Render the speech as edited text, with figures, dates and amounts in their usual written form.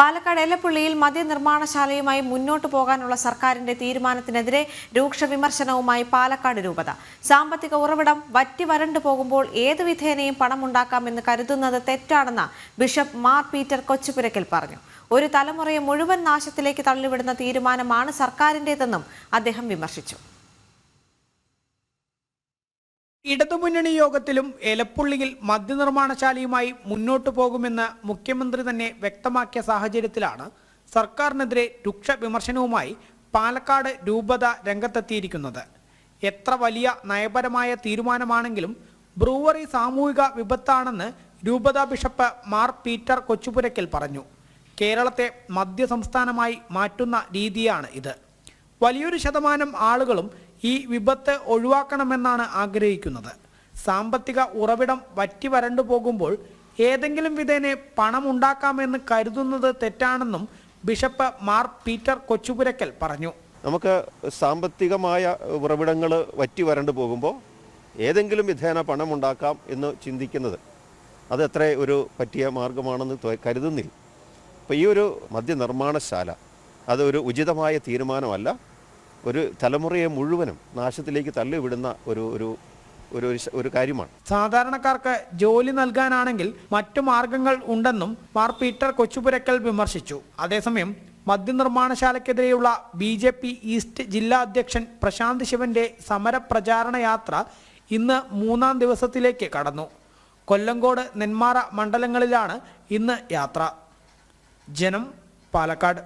പാലക്കാട് എലപ്പുള്ളിയിൽ മദ്യനിർമ്മാണശാലയുമായി മുന്നോട്ടു പോകാനുള്ള സർക്കാരിന്റെ തീരുമാനത്തിനെതിരെ രൂക്ഷ വിമർശനവുമായി പാലക്കാട് രൂപത. സാമ്പത്തിക ഉറവിടം വറ്റി വരണ്ടു പോകുമ്പോൾ ഏതു വിധേനയും പണമുണ്ടാക്കാമെന്ന് കരുതുന്നത് തെറ്റാണെന്ന് ബിഷപ്പ് മാർ പീറ്റർ കൊച്ചുപുരയ്ക്കൽ പറഞ്ഞു. ഒരു തലമുറയെ മുഴുവൻ നാശത്തിലേക്ക് തള്ളിവിടുന്ന തീരുമാനമാണ് സർക്കാരിന്റേതെന്നും അദ്ദേഹം വിമർശിച്ചു. ഇടതുമുന്നണി യോഗത്തിലും എലപ്പുള്ളിയിൽ മദ്യനിർമ്മാണശാലയുമായി മുന്നോട്ടു പോകുമെന്ന് മുഖ്യമന്ത്രി തന്നെ വ്യക്തമാക്കിയ സാഹചര്യത്തിലാണ് സർക്കാരിനെതിരെ രൂക്ഷ വിമർശനവുമായി പാലക്കാട് രൂപത രംഗത്തെത്തിയിരിക്കുന്നത്. എത്ര വലിയ നയപരമായ തീരുമാനമാണെങ്കിലും ബ്രൂവറി സാമൂഹിക വിപത്താണെന്ന് രൂപത ബിഷപ്പ് മാർ പീറ്റർ കൊച്ചുപുരയ്ക്കൽ പറഞ്ഞു. കേരളത്തെ മദ്യ സംസ്ഥാനമായി മാറ്റുന്ന രീതിയാണ് ഇത്. വലിയൊരു ശതമാനം ആളുകളും ഈ വിപത്ത് ഒഴിവാക്കണമെന്നാണ് ആഗ്രഹിക്കുന്നത്. സാമ്പത്തിക ഉറവിടം വറ്റി വരണ്ടു പോകുമ്പോൾ ഏതെങ്കിലും വിധേനെ പണം ഉണ്ടാക്കാമെന്ന് കരുതുന്നത് തെറ്റാണെന്നും ബിഷപ്പ് മാർ പീറ്റർ കൊച്ചുപുരയ്ക്കൽ പറഞ്ഞു. നമുക്ക് സാമ്പത്തികമായ ഉറവിടങ്ങൾ വറ്റി വരണ്ടു പോകുമ്പോൾ ഏതെങ്കിലും വിധേന പണം ഉണ്ടാക്കാം എന്ന് ചിന്തിക്കുന്നത് അത് എത്ര ഒരു പറ്റിയ മാർഗമാണെന്ന് കരുതുന്നില്ല. അപ്പോൾ ഈ ഒരു മദ്യനിർമ്മാണശാല അതൊരു ഉചിതമായ തീരുമാനമല്ല. ഒരു തലമുറയെ മുഴുവനും നാശത്തിലേക്ക് തള്ളിവിടുന്ന ഒരു കാര്യമാണ്. സാധാരണക്കാർക്ക് ജോലി നൽകാനാണെങ്കിൽ മറ്റു മാർഗങ്ങൾ ഉണ്ടെന്നും മാർ പീറ്റർ കൊച്ചുപുരയ്ക്കൽ വിമർശിച്ചു. അതേസമയം മദ്യനിർമ്മാണശാലയ്ക്കെതിരെയുള്ള BJP ഈസ്റ്റ് ജില്ലാ അധ്യക്ഷൻ പ്രശാന്ത് ശിവന്റെ സമരപ്രചാരണ യാത്ര ഇന്ന് 3ാം ദിവസത്തിലേക്ക് കടന്നു. കൊല്ലങ്കോട്, നെന്മാറ മണ്ഡലങ്ങളിലാണ് ഇന്ന് യാത്ര. ജനം, പാലക്കാട്.